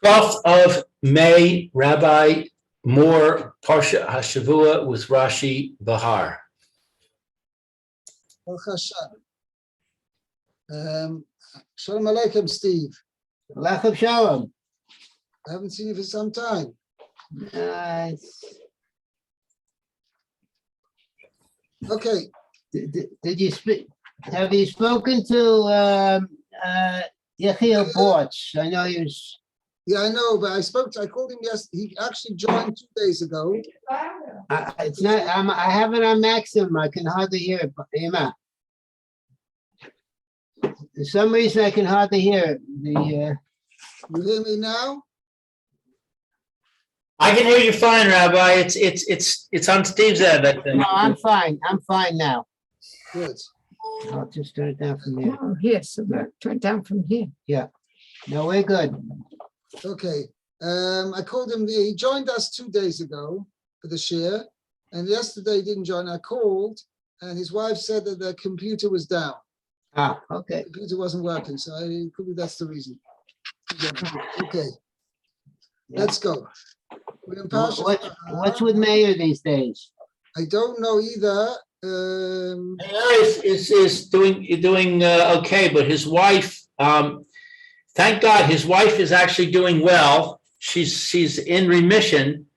12th of May, Rabbi Moore, Parsha Hashavua with Rashi, Behar. Shalom Aleichem, Steve. Aleichem Shalom. I haven't seen you for some time. Nice. Okay. Did you speak? Have you spoken to Yechiel Borch? I know he was. Yeah, I know, but I called him yesterday. He actually joined 2 days ago. It's not. I have it on maximum. I can hardly hear it. Ema. For some reason, I can hardly hear it. You hear me now? I can hear you fine, Rabbi. It's on Steve's end, I think. No, I'm fine. I'm fine now. Good. I'll just turn it down from here. Oh, here, so turn it down from here. Yeah. No, we're good. Okay. I called him. He joined us 2 days ago for the share, and yesterday he didn't join. I called, and his wife said that the computer was down. Ah, okay. The computer wasn't working, so it could be that's the reason. Okay. Let's go. We're in Parsha. What's with Mayor these days? I don't know either. Is doing okay, but his wife, thank God, his wife is actually doing well. She's in remission,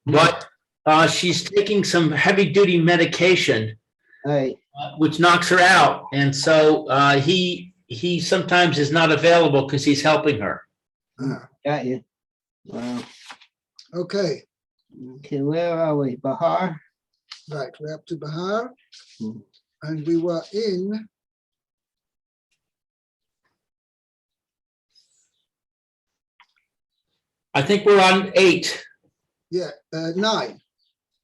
but she's taking some heavy duty medication, Hey, which knocks her out, and so he sometimes is not available because he's helping her. got you. Wow. Okay. Okay, where are we? Behar? Right, we're up to Behar, Hmm. and we were in I think we're on 8. 9.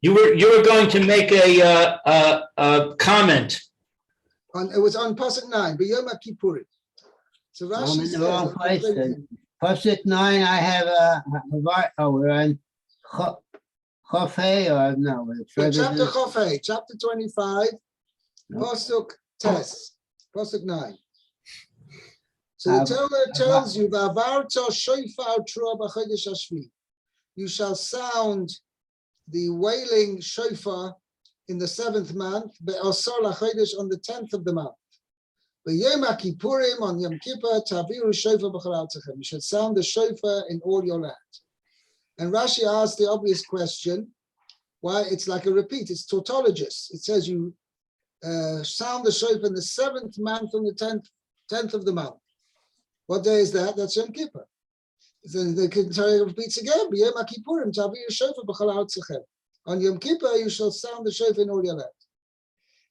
You were going to make a comment. It was on Pasuk 9, B'Yom Kippurim. So I'm Rashi in the says, wrong place then. Pasuk 9, I have we're on Chofei or no? we're further chapter than- Chofei, chapter 25, No. Pasuk Tes, Pasuk 9. So the Torah tells you, "V'avarta shofar trua b'chodesh hashvi." You shall sound the wailing shofar in the 7th month, be'asar lachodesh on the 10th of the month. B'yom Kippurim on Yom Kippur taviru shofar b'chol artzachem. You should sound the shofar in all your land. And Rashi asked the obvious question, why it's like a repeat, it's tautologous. It says you sound the shofar in the 7th month on the 10th of the month. What day is that? That's Yom Kippur. Then the Torah repeats again, B'yom Kippurim taviru shofar b'chol artzachem. On Yom Kippur, you shall sound the shofar in all your land.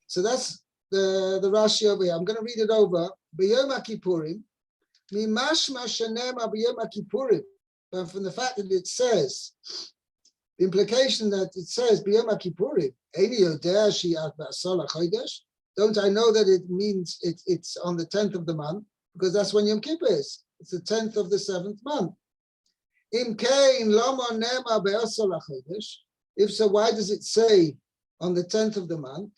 So that's the Rashi over here. I'm going to read it over. B'yom Kippurim, mimashma shenema b'yom Kippurim. But from the fact that it says, the implication that it says B'yom Kippurim, Eini yodea she'at b'asar lachodesh. Don't I know that it means it's on the 10th of the month, because that's when Yom Kippur is. It's the 10th of the 7th month. Im kein lama nema b'asar lachodesh. If so, why does it say on the 10th of the month?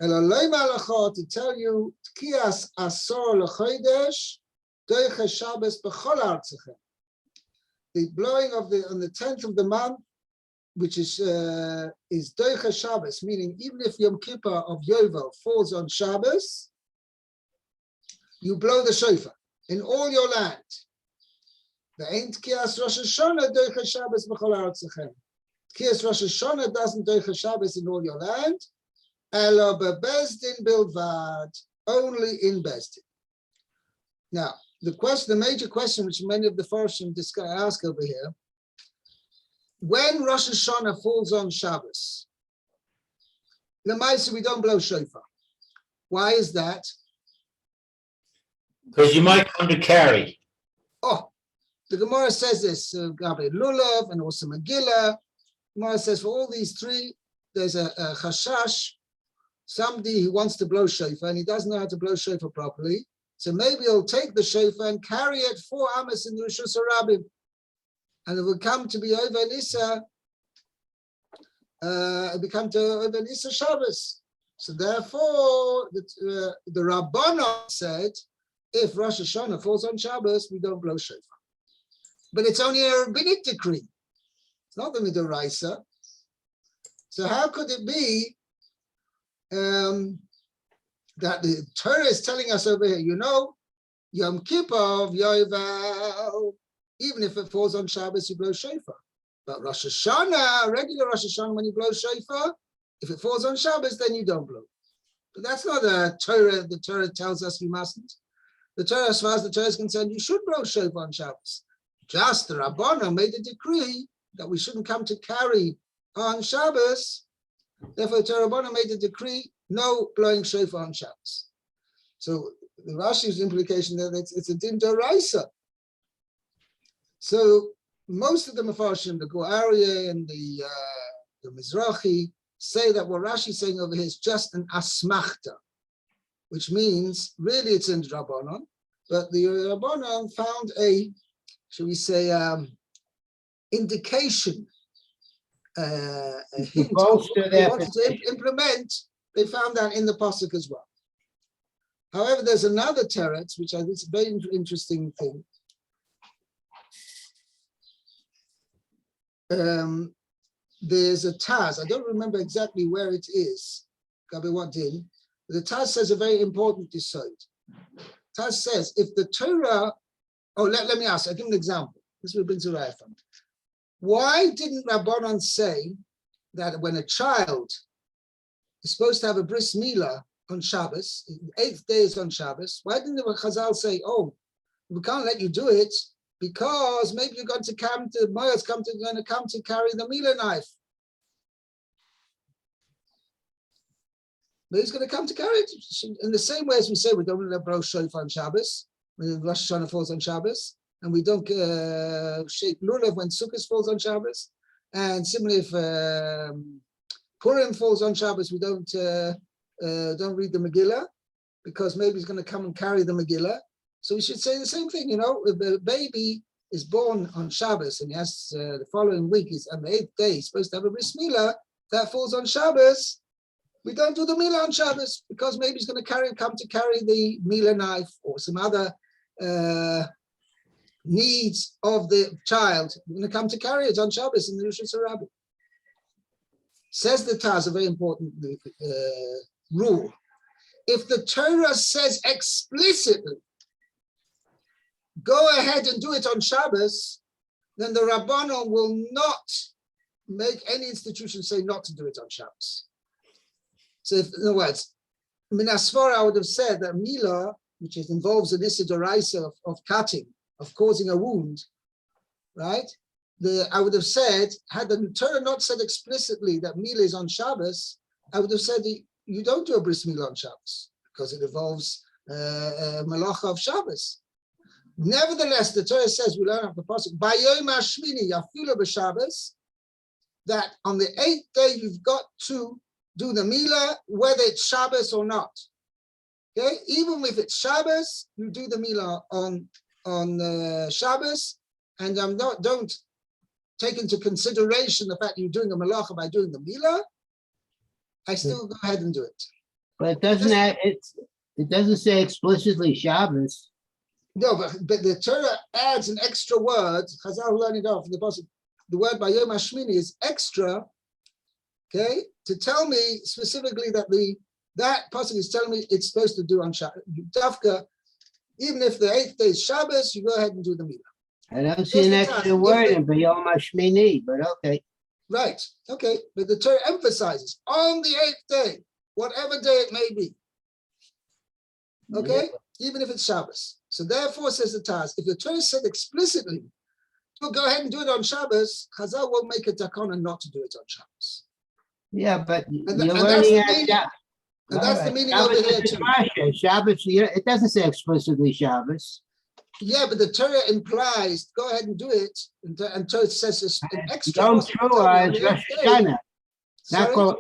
To tell you, Tkias Asor L'Chodesh, Doiche Shabbos B'chol Artzachem. The blowing of on the 10th of the month, which is Doiche Shabbos, meaning even if Yom Kippur of Yovel falls on Shabbos, you blow the shofar in all your land. The ain't Tkias Rosh Hashanah Doiche Shabbos B'chol Artzachem. Tkias Rosh Hashanah doesn't Doiche Shabbos in all your land. Elo bebezdin bilvad, only in Bezdin. Now, the major question which many of the first ask over here, when Rosh Hashanah falls on Shabbos, Lemaisa we don't blow shofar. Why is that? Because you might come to carry. Oh, the Gemara says this, Gabi Lulav and also Megillah. Gemara says for all these three, there's a chashash. Somebody who wants to blow shofar and he doesn't know how to blow shofar properly, so maybe he'll take the shofar and carry it 4 amos in the Rishus Harabim, and it will come to be over Nisa. It become to over Nisa Shabbos. So therefore, the Rabbanon said, if Rosh Hashanah falls on Shabbos, we don't blow shofar. but it's only a rabbinic decree. It's not the midoraisa. So how could it be that the Torah is telling us over here, Yom Kippur, Yovel, even if it falls on Shabbos, you blow shofar. But Rosh Hashanah, regular Rosh Hashanah, when you blow shofar, if it falls on Shabbos, then you don't blow. But that's not a Torah. The Torah tells us we mustn't. The Torah, as far as the Torah is concerned, you should blow shofar on Shabbos. Just the Rabbanan made a decree that we shouldn't come to carry on Shabbos. Therefore, the Torah Rabbanan made a decree, no blowing shofar on Shabbos. So the Rashi's implication that it's a din d'oraisa. So most of the Mefarshim, the Goaria and the Mizrahi, say that what Rashi is saying over here is just an asmachta, which means really it's in Rabbanon, but the Rabbanon found a, shall we say, indication, a hint of what they wanted to implement. They found that in the pasuk as well. However, there's another teretz, which I think is a very interesting thing. There's a Taz, I don't remember exactly where it is, Gabi what din, but the Taz says a very important decide. Taz says, if the Torah, let me ask, I'll give an example. This will bring to Raya from. Why didn't Rabbanan say that when a child is supposed to have a bris milah on Shabbos, the 8th day is on Shabbos, why didn't the Chazal say, we can't let you do it because maybe you're going to come to, Moya's going to come to carry the milah knife. But he's going to come to carry it in the same way as we say we don't let blow shofar on Shabbos when Rosh Hashanah falls on Shabbos, and we don't shake lulav when Sukkot falls on Shabbos, and similarly if Purim falls on Shabbos, we don't read the Megillah because maybe he's going to come and carry the Megillah. So we should say the same thing, if the baby is born on Shabbos and he has the following week is on the 8th day, he's supposed to have a bris milah that falls on Shabbos. We don't do the milah on Shabbos because maybe he's going to come to carry the milah knife or some other needs of the child. We're going to come to carry it on Shabbos in the Rosh Hashanah. Says the Taz, a very important rule. If the Torah says explicitly, go ahead and do it on Shabbos, then the Rabbanon will not make any institution say not to do it on Shabbos. So if, in other words, Min Asfara, I would have said that Milah, which involves an Issa D'Oraisa of cutting, of causing a wound, right? I would have said, had the Torah not said explicitly that Milah is on Shabbos, I would have said you don't do a bris milah on Shabbos because it involves malacha of Shabbos. Nevertheless, the Torah says, we learn off the pasuk, Bayom Hashmini Yafilu b'Shabbos, that on the 8th day you've got to do the milah, whether it's Shabbos or not. Okay, even if it's Shabbos, you do the milah on Shabbos, and don't take into consideration the fact you're doing a malacha by doing the milah. I still go ahead and do it. But it doesn't say explicitly Shabbos. No, but the Torah adds an extra word. Chazal learned it off in the pasuk. The word by Yom Hashmini is extra, okay, to tell me specifically that that pasuk is telling me it's supposed to do on Shabbos. Dafka, even if the 8th day is Shabbos, you go ahead and do the milah. I don't see an extra word in Bayom Hashmini, but okay. Right, okay, but the Torah emphasizes on the 8th day, whatever day it may be. Okay, even if it's Shabbos. So therefore, says the Taz, if the Torah said explicitly, we'll go ahead and do it on Shabbos, Chazal won't make a takana not to do it on Shabbos. Yeah, but And you're that's learning the at meaning. Shabbos. And that's the meaning Shabbos over here is too. Parsha. Shabbos, it doesn't say explicitly Shabbos. Yeah, but the Torah implies, go ahead and do it, and Torah says an extra. Yom Teruah is Rosh Hashanah. Not called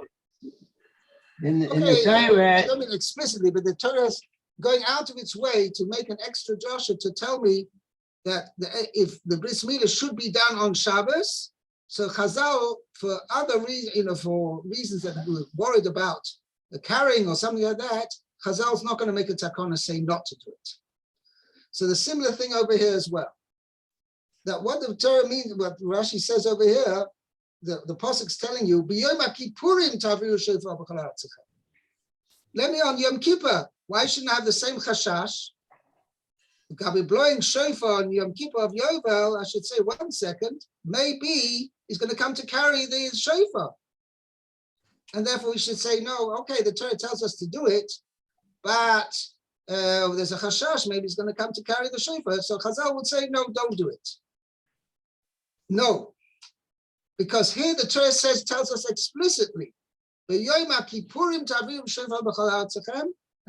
in the Torah. I don't mean explicitly, but the Torah is going out of its way to make an extra drasha to tell me that if the bris milah should be done on Shabbos, so Chazal, for other reasons, for reasons that we were worried about the carrying or something like that, Chazal's not going to make a takana say not to do it. So the similar thing over here as well. that what the Torah means, what Rashi says over here, the pasuk's telling you, B'yom HaKippurim taviru shofar b'chol ha'aretzachem. Let me on Yom Kippur. Why shouldn't I have the same chashash? If I'll be blowing shofar on Yom Kippur of Yovel, I should say, 1 second, maybe he's going to come to carry the shofar. And therefore we should say, no, okay, the Torah tells us to do it, but there's a chashash, maybe he's going to come to carry the shofar. So Chazal would say, no, don't do it. No, because here the Torah tells us explicitly, and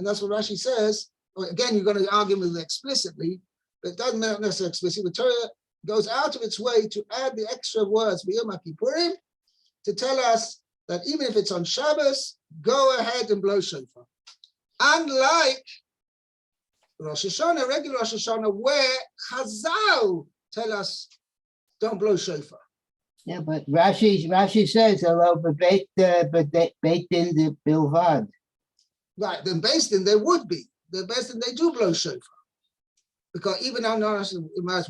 that's what Rashi says. Again, you're going to argue with it explicitly, but it doesn't necessarily explicitly. The Torah goes out of its way to add the extra words to tell us that even if it's on Shabbos, go ahead and blow shofar. Unlike Rosh Hashanah, regular Rosh Hashanah, where Chazal tell us don't blow shofar. Yeah, but Rashi says, although but baked in the bilvad. Right, then based in there would be. The best in they do blow shofar. Because even on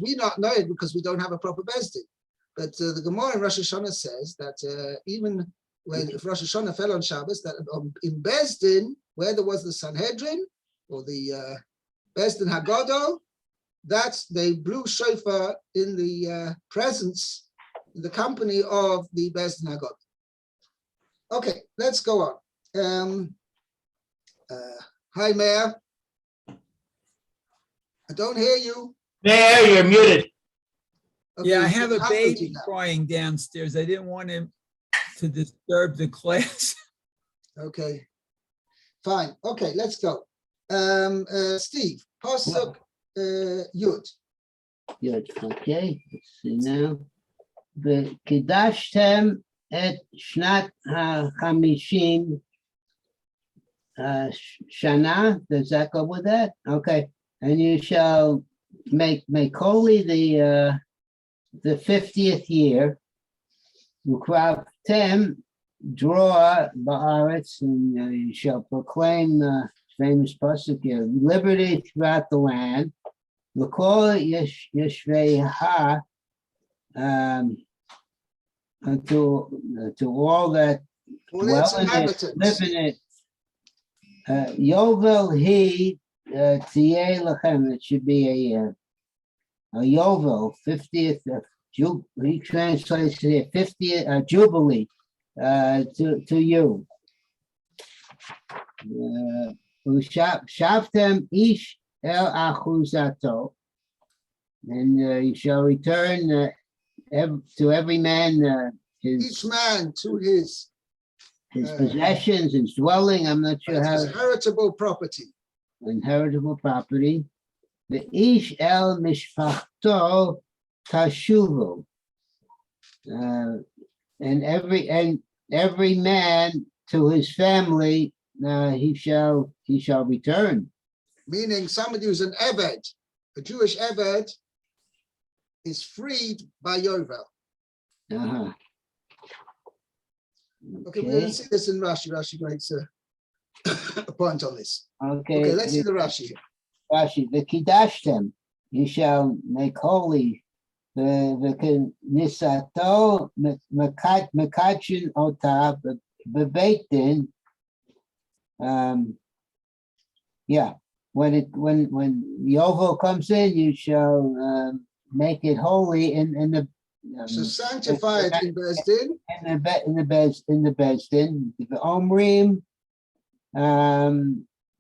we not know it because we don't have a proper Bezdin. But the Gemara in Rosh Hashanah says that even if Rosh Hashanah fell on Shabbos, that in Bezdin, where there was the Sanhedrin or the Bezdin Haggadah, that they blew shofar in the presence, in the company of the Bezdin Haggadah. Okay, let's go on. Hi, Mayor. I don't hear you. Mayor, you're muted. Okay, Yeah, I you have a can baby unmute now. crying downstairs. I didn't want him to disturb the class. Okay, fine. Okay, let's go. Steve, Pasuk Yud. Good, okay, let's see now. V'kidashtem et shnat ha-chamishim shana, does that go with that? Okay, and you shall make holy the 50th year. Ukraftem, draw ba'aretz, and you shall proclaim the famous pasuk here, liberty throughout the land. L'kol yeshvei unto all that All dwell its in it, inhabitants. live in it. Yovel he tiyeh lachem. It should be a Yovel, 50th. He translates it 50th Jubilee to you. Shavtem ish el achuzato, and you shall return to every man Each man to his possessions, his dwelling. I'm not sure how. his heritable property. Inheritable property. The ish el mishpachto tashuvu, and every man to his family he shall return. Meaning somebody who's an Eved, a Jewish Eved, is freed by Yovel. Uh-huh. Okay, we're going to see this in Rashi. Rashi makes a point on this. Okay. Okay, let's see the Rashi here. Rashi, the kidashtem, you shall make holy. The nisato mekachin otav bebeitin. Yeah, when Yovel comes in, you shall make it holy in the. So sanctify it in Bezdin. In the Bezdin, the Omrim,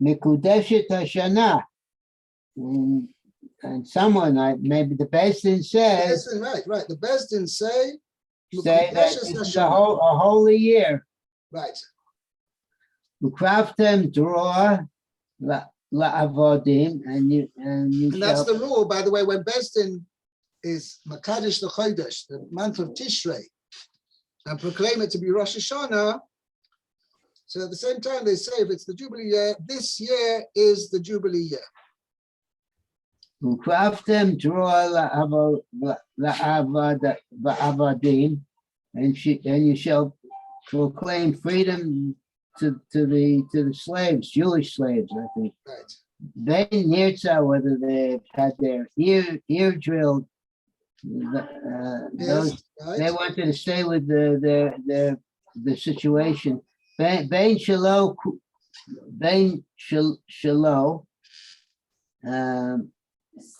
Mikudeshet Hashana, and someone, maybe the Bezdin says, Bezdin, right. The Bezdin say that this is a holy year. Right. Ukraftem draw la avodim, and that's the rule, by the way, when Bezdin is Makadish the Chodesh, the month of Tishrei, and proclaim it to be Rosh Hashanah. So at the same time, they say if it's the Jubilee year, this year is the Jubilee year. Ukraftem draw la avodim, and you shall proclaim freedom to the slaves, Jewish slaves, I think. Right. They Nirza, whether they've had their ear drilled Those Yes, they right. wanted to stay with the situation. Bain Shalo, Shalo.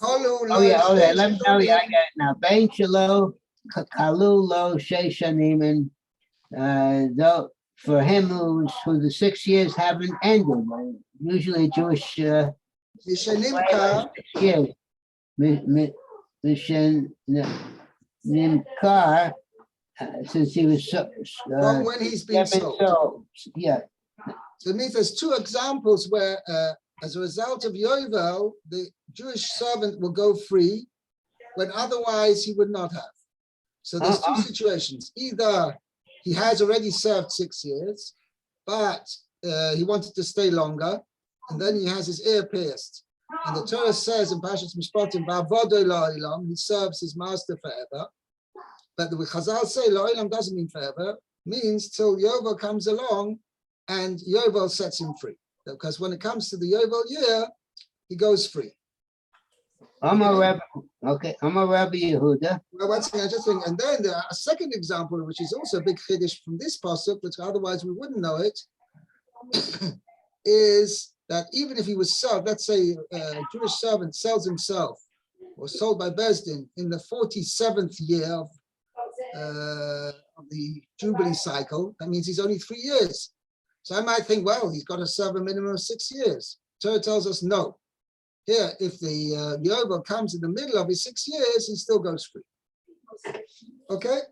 Oh yeah, let me know. Yeah, I got it now. Bain Shalo, Kalu Lo Sheishanim, and though for him who the 6 years haven't ended. Usually Jewish Mishenimka, 6 years. Nimkar, since he was from when he's been sold. so yeah. So it means there's two examples where, as a result of Yovel, the Jewish servant will go free when otherwise he would not have. So there's two situations. Either he has already served 6 years, but he wanted to stay longer, and then he has his ear pierced. And the Torah says in Parshas Mishpatim, "Va'avodo la'olam," he serves his master forever. But the Chazal say la'olam doesn't mean forever, means till Yovel comes along and Yovel sets him free. Because when it comes to the Yovel year, he goes free. I'm a Rabbi Yehuda. Well, one thing I just think, and then there are a second example, which is also a big chiddush from this pasuk, which otherwise we wouldn't know it, is that even if he was sold, let's say a Jewish servant sells himself or sold by Bezdin in the 47th year of the Jubilee cycle, that means he's only 3 years. So I might think, well, he's got to serve a minimum of 6 years. Torah tells us no. Here, if the Yovel comes in the middle of his 6 years, he still goes free. Okay?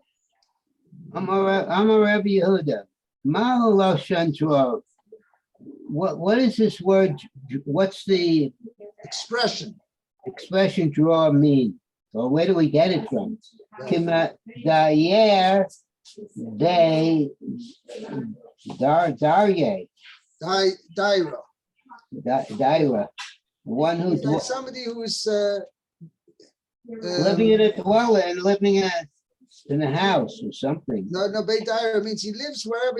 I'm a Rabbi Yehuda. Ma'u Shantrov. What is this word? What's the Expression. expression draw mean? Or where do we get it from? Kima dayer they darye Daira. daira. One who's Like somebody who's living in a dwelling, living in a house or something. no, Beit Daira means he lives wherever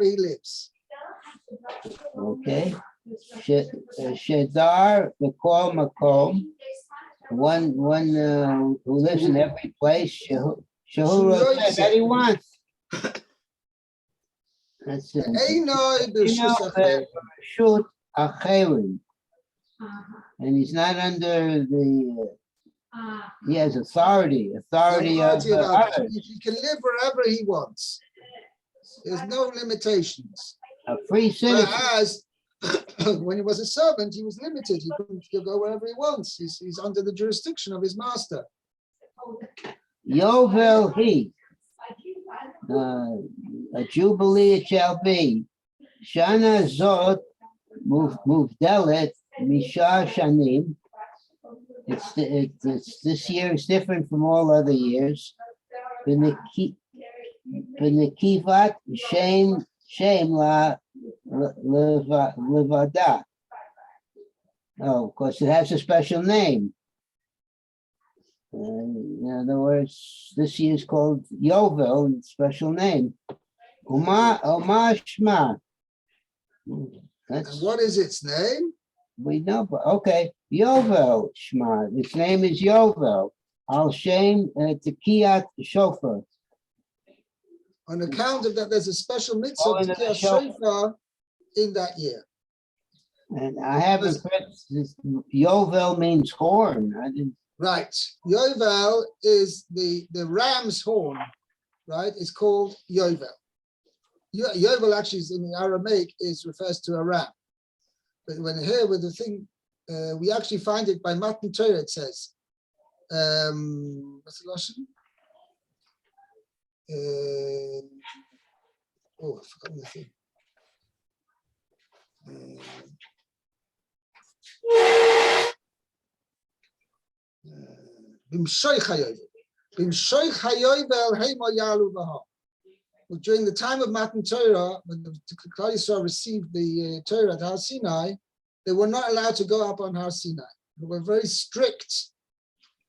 he lives. Okay. Shedar, the call makom, one who lives in every place. Shahura said that he wants. That's it. Einoi b'shus acher. Shoot acherim. And he's not under the, he has authority of Authority of others. others. He can live wherever he wants. There's no limitations. A free citizen. Whereas when he was a servant, he was limited. He couldn't go wherever he wants. He's under the jurisdiction of his master. Yovel he. A jubilee it shall be. Shana zot muvdelet misha shanim. It's this year is different from all other years. B'nekivat shame la levada. Oh, of course, it has a special name. In other words, this year is called Yovel, special name. Uma Shma. And what is its name? We know, but okay. Yovel Shma. Its name is Yovel. Al Shem Tekiyat Shofar. On account of that, there's a special mitzvah of Tekiyat Shofar in that year. And I haven't read this. Yovel means horn. I didn't. Right. Yovel is the ram's horn, right? It's called Yovel. Yovel actually is in the Aramaic refers to a ram. But when here with the thing, we actually find it by Matan Torah, it says, what's the Russian? Oh, I forgot the thing. During the time of Matan Torah, when the Klal Yisrael received the Torah at Har Sinai, they were not allowed to go up on Har Sinai. There were very strict,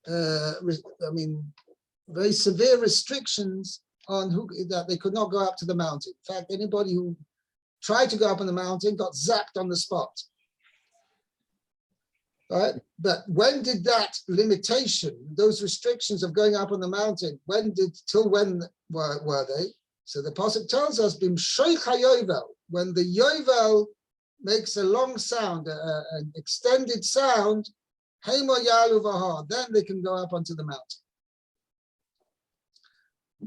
very severe restrictions on that they could not go up to the mountain. In fact, anybody who tried to go up on the mountain got zapped on the spot. right? But when did that limitation, those restrictions of going up on the mountain, till when were they? So the pasuk tells us, "Bimshoich hayovel," when the yovel makes a long sound, an extended sound, "Heimo yalu v'har," then they can go up onto the mountain.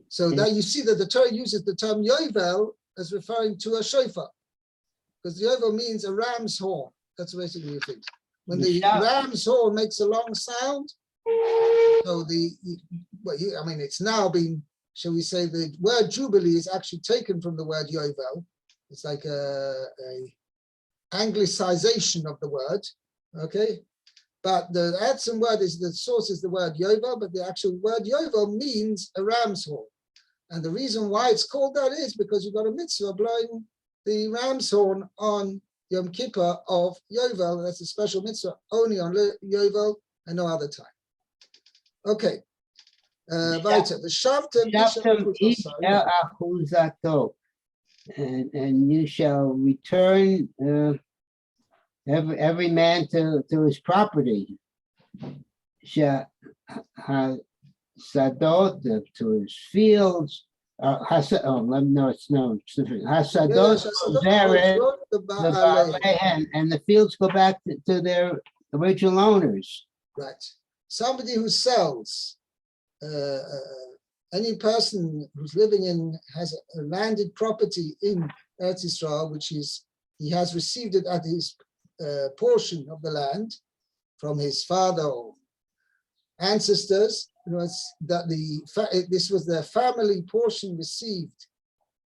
So that you see that the Torah uses the term yovel as referring to a shofar, because yovel means a ram's horn. That's basically the thing. When the ram's horn makes a long sound, so it's now been, shall we say, the word jubilee is actually taken from the word yovel. It's like a anglicization of the word, okay? But the Atzim word is, the source is the word yovel, but the actual word yovel means a ram's horn. And the reason why it's called that is because you've got a mitzvah blowing the ram's horn on Yom Kippur of yovel. That's a special mitzvah only on yovel and no other time. Okay. Weiter. The Shavtim ish el achuzato, and you shall return every man to his property. Hasadot, to his fields. Hasadot, and the fields go back to their original owners. Right. Somebody who sells, any person who's has a landed property in Eretz Yisrael, which he has received it at his portion of the land from his father or ancestors. This was their family portion received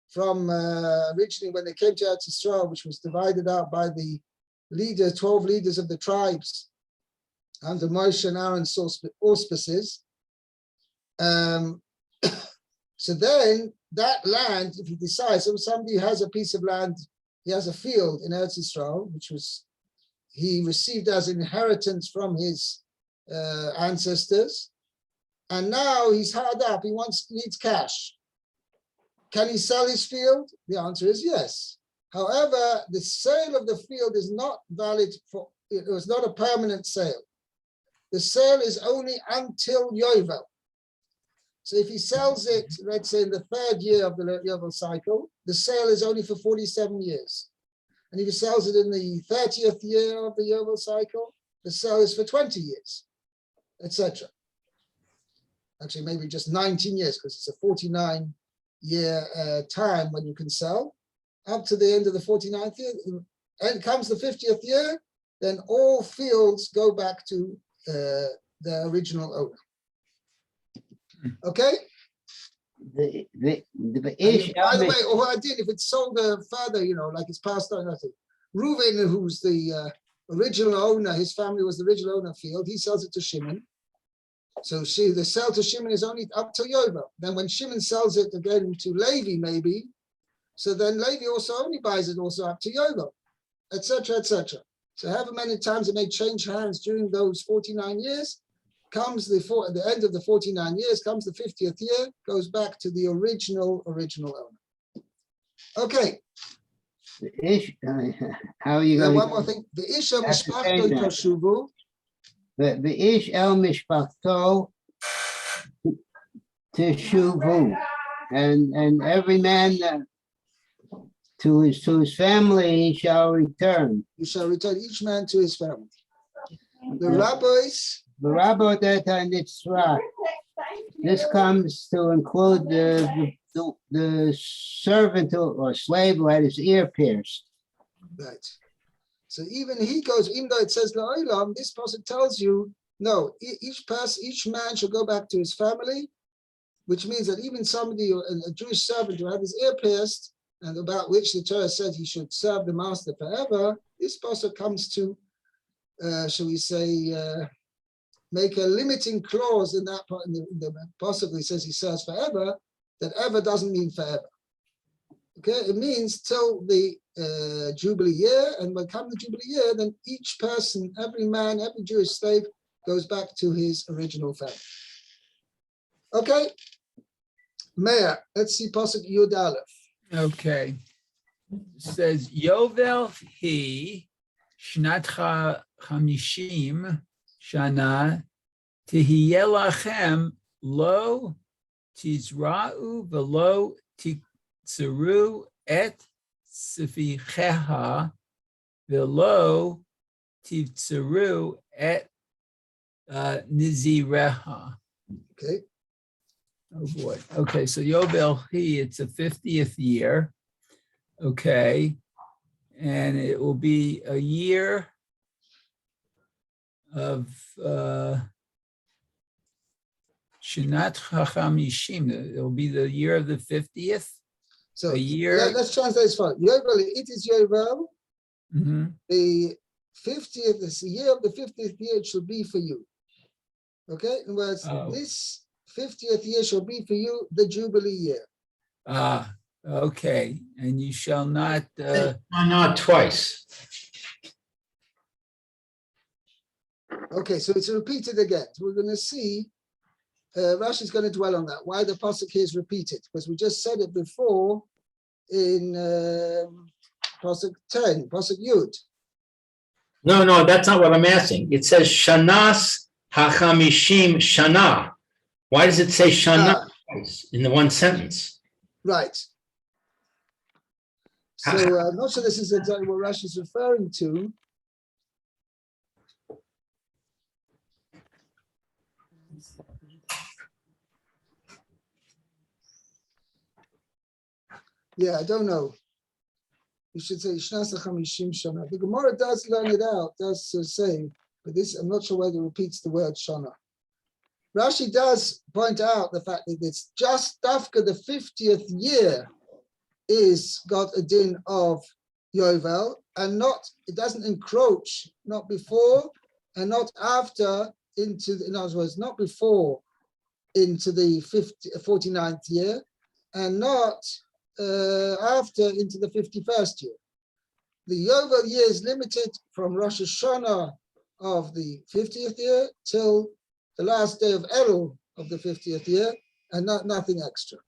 from originally when they came to Eretz Yisrael, which was divided out by the 12 leaders of the tribes under Moshe and Aaron's auspices. So then that land, if he decides, so somebody has a piece of land, he has a field in Eretz Yisrael, which he received as inheritance from his ancestors, and now he's hard up, he needs cash. Can he sell his field? The answer is yes. However, the sale of the field is not valid it was not a permanent sale. The sale is only until yovel. So if he sells it, let's say in the 3rd year of the yovel cycle, the sale is only for 47 years. And if he sells it in the 30th year of the yovel cycle, the sale is for 20 years, etc. Actually, maybe just 19 years, because it's a 49-year time when you can sell, up to the end of the 49th year. And comes the 50th year, then all fields go back to the original owner. Okay? The By the way, if it's sold further, like it's passed on, nothing. Reuven, who's the original owner, his family was the original owner of the field, he sells it to Shimon. So the sale to Shimon is only up to yovel. Then when Shimon sells it again to Levi, maybe, so then Levi also only buys it also up to yovel, etc., etc. So however many times it may change hands during those 49 years, comes at the end of the 49 years, comes the 50th year, goes back to the original owner. Okay. How are you going? One more thing. The Ish el Mishpachto Toshuvu. The Ish el Mishpachto Teshuvu, and every man to his family shall return. You shall return each man to his family. The rabbis. The rabbi Nitzra. This comes to include the servant or slave who had his ear pierced. Right. So even though it says la'olam, this pasuk tells you, no, each man should go back to his family, which means that even somebody, a Jewish servant who had his ear pierced, and about which the Torah said he should serve the master forever, this pasuk comes to, shall we say, make a limiting clause in that part. In the pasuk, he says he serves forever. That ever doesn't mean forever. Okay, it means till the Jubilee year, and when come the Jubilee year, then each person, every man, every Jewish slave goes back to his original family. Okay, Meir, let's see pasuk Yud Aleph. Okay. It says Yovel he Shnat hamishim shana tihiye lachem lo tizra'u velo titzeru et sificheha velo titzeru et nizireha. Okay. Oh boy. Okay, so Yovel He, it's the 50th year. Okay. And it will be a year of Shinat Chachamishim. It will be the year of the 50th. So A year. let's translate as follows. Yovel, it is Yovel. Mhm. The 50th, this year of the 50th year, it should be for you. Okay? In other words, Oh. this 50th year shall be for you the Jubilee year. Okay. And you shall not, Not twice. Okay, so it's repeated again. We're going to see, Rashi is going to dwell on that, why the Pasuk here is repeated, because we just said it before in Pasuk 10, Pasuk Yud. No, that's not what I'm asking. It says Shanas Hachamishim Shana. Why does it say Shana twice in the one sentence? Right. So I'm not sure this is exactly what Rashi is referring to. Yeah, I don't know. You should say Shnasa Chamishim Shana. The Gemara does learn it out, does say, but this I'm not sure whether it repeats the word Shana. Rashi does point out the fact that it's just Dafka the 50th year is got a din of Yovel, and not, it doesn't encroach, not before and not after into, in other words, not before into the 49th year, and not after into the 51st year. The Yovel year is limited from Rosh Hashanah of the 50th year till the last day of Elul of the 50th year, and nothing extra.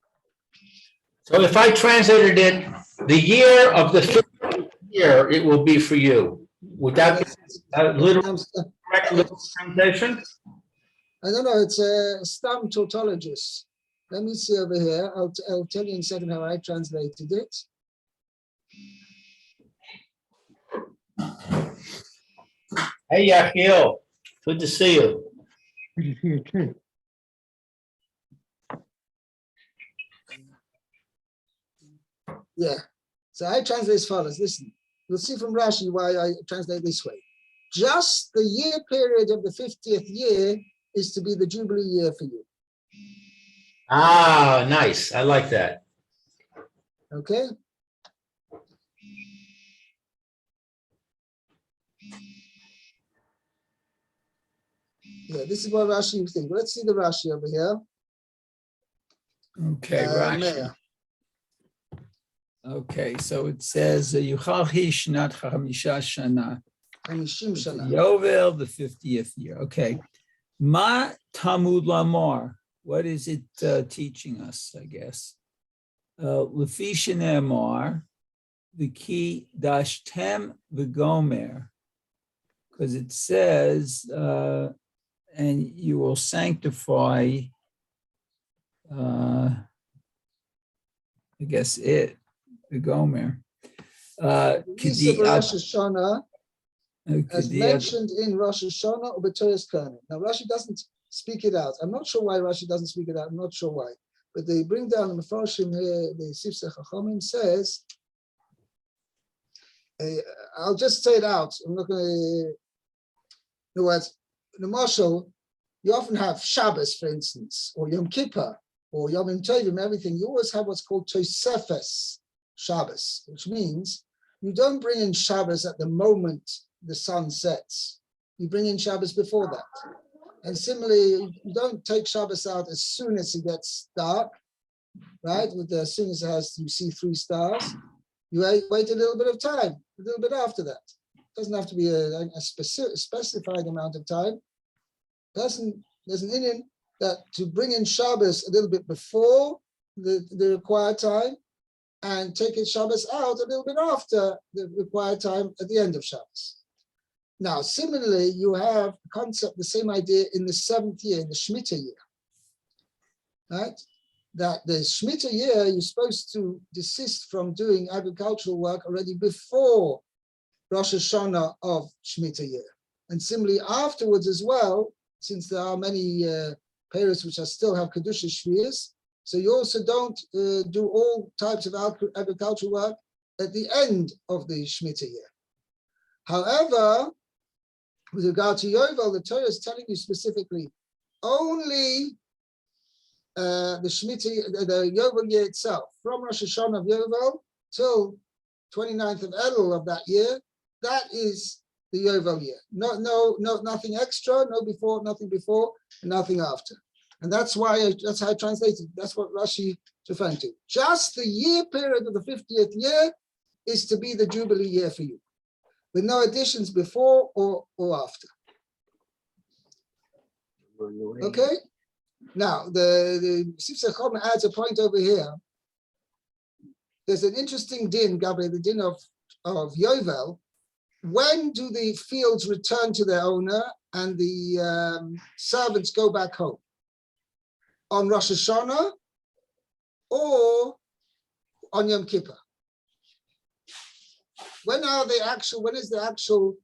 So if I translated it, the year of the 50th year, it will be for you. Would that be a literal correct literal translation? I don't know, it's a stam tautologist. Let me see over here. I'll tell you in a second how I translated it. Hey, Yachiel, good to see you. Good to see you too. Yeah. So I translate as follows. Listen, you'll see from Rashi why I translate this way. Just the year period of the 50th year is to be the Jubilee year for you. Ah, nice. I like that. Okay? Yeah, this is what Rashi was thinking. Let's see the Rashi over here. okay, Rashi. Meir. Okay, so it says, Yuchal He Shnat Chamisha Shana. Hamishim Shana. Yovel, the 50th year. Okay. Ma Tamud Lamar. What is it teaching us, I guess? Lefi Shenemar, the key Dashtem V'Gomer. Because it says, and you will sanctify, I guess it, the Gomer. Piece of Rosh Hashanah, as mentioned in Rosh Hashanah or B'Toras Kohanim. Now Rashi doesn't speak it out. I'm not sure why Rashi doesn't speak it out. I'm not sure why. But they bring down the Mefarshim here, the Sifsei Chachamim says, I'll just say it out. I'm not going to, in other words, in the Marshal, you often have Shabbos, for instance, or Yom Kippur, or Yom Tovim, everything. You always have what's called Tosefes Shabbos, which means you don't bring in Shabbos at the moment the sun sets. You bring in Shabbos before that. And similarly, you don't take Shabbos out as soon as it gets dark, right? As soon as you see 3 stars, you wait a little bit of time, a little bit after that. It doesn't have to be a specified amount of time. There's an Indian that to bring in Shabbos a little bit before the required time, and take it Shabbos out a little bit after the required time at the end of Shabbos. Now, similarly, you have a concept, the same idea in the 7th year, in the Shemitah year, right? That the Shemitah year, you're supposed to desist from doing agricultural work already before Rosh Hashanah of Shemitah year. And similarly afterwards as well, since there are many payers which are still have Kedusha Shvias, so you also don't do all types of agricultural work at the end of the Shemitah year. However, with regard to Yovel, the Torah is telling you specifically only the Shemitah, the Yovel year itself, from Rosh Hashanah of Yovel till 29th of Elul of that year, that is the Yovel year. No, nothing extra, nothing before, and nothing after. And that's how I translated. That's what Rashi is referring to. Just the year period of the 50th year is to be the Jubilee year for you, with no additions before or after. Okay? Now, the Sifsei Chom adds a point over here. There's an interesting din, Gabriel, the din of Yovel. When do the fields return to their owner and the servants go back home? On Rosh Hashanah or on Yom Kippur? When is the actual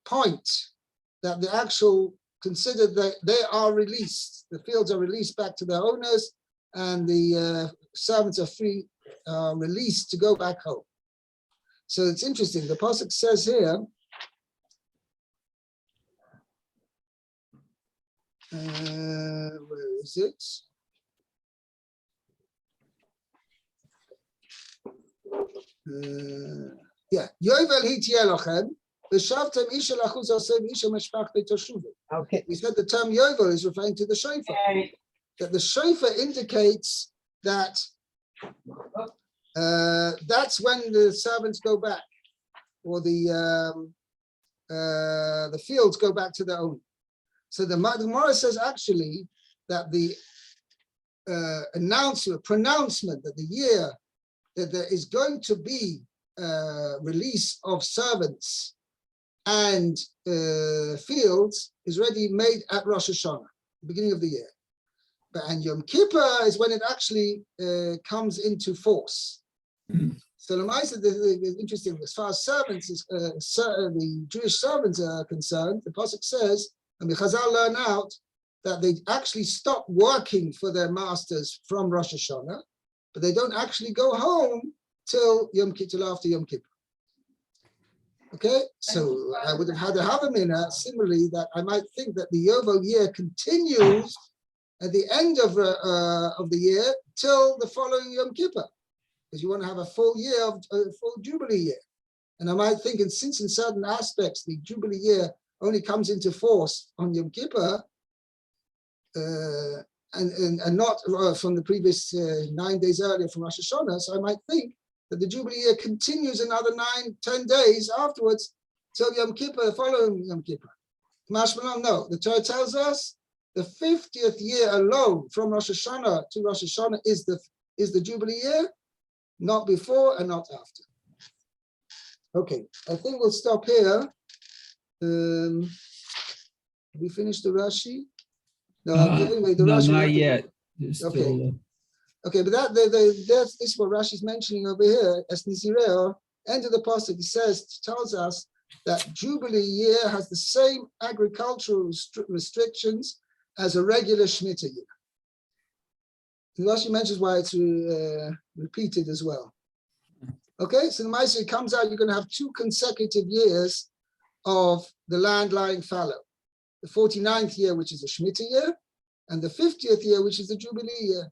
point that the actual considered that they are released, the fields are released back to their owners and the servants are free, released to go back home? So it's interesting. The pasuk says here, where is it? Yeah, Yovel hitiyeh lochem, v'shavtem isha lachuz oseh v'isha meshpachto toshuvu. Okay. We said the term Yovel is referring to the shofar. That the shofar indicates that that's when the servants go back, or the fields go back to their own. So the Gemara says actually that the pronouncement that the year that there is going to be release of servants and fields is already made at Rosh Hashanah, beginning of the year. And Yom Kippur is when it actually comes into force. So the interesting, as far as servants the Jewish servants are concerned, the pasuk says, and the Chazal learn out that they actually stop working for their masters from Rosh Hashanah, but they don't actually go home till after Yom Kippur. Okay, so I would have had a Havamina similarly that I might think that the Yovel year continues at the end of the year till the following Yom Kippur, because you want to have a full year of a full Jubilee year. And I might think, and since in certain aspects the Jubilee year only comes into force on Yom Kippur, and not from the previous 9 days earlier from Rosh Hashanah, so I might think that the Jubilee year continues another 9-10 days afterwards till Yom Kippur, the following Yom Kippur. Mashmalan, no, the Torah tells us the 50th year alone from Rosh Hashanah to Rosh Hashanah is the Jubilee year, not before and not after. Okay, I think we'll stop here. We finished the Rashi? No, anyway, the No, Rashi. not yet. Okay. Okay, but this is what Rashi is mentioning over here. As Nizireo, end of the pasuk, tells us that Jubilee year has the same agricultural restrictions as a regular Shemitah year. And Rashi mentions why it's repeated as well. Okay, so the Maaseh comes out, you're going to have 2 consecutive years of the land lying fallow. The 49th year, which is the Shemitah year, and the 50th year, which is the Jubilee year.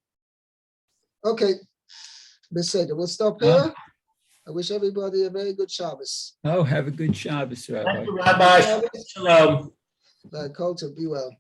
Okay, Beseder, we'll stop here. I wish everybody a very good Shabbos. Oh, have a good Shabbos, Rabbi. Thank you, Rabbi. Shalom. Kol tov, be well.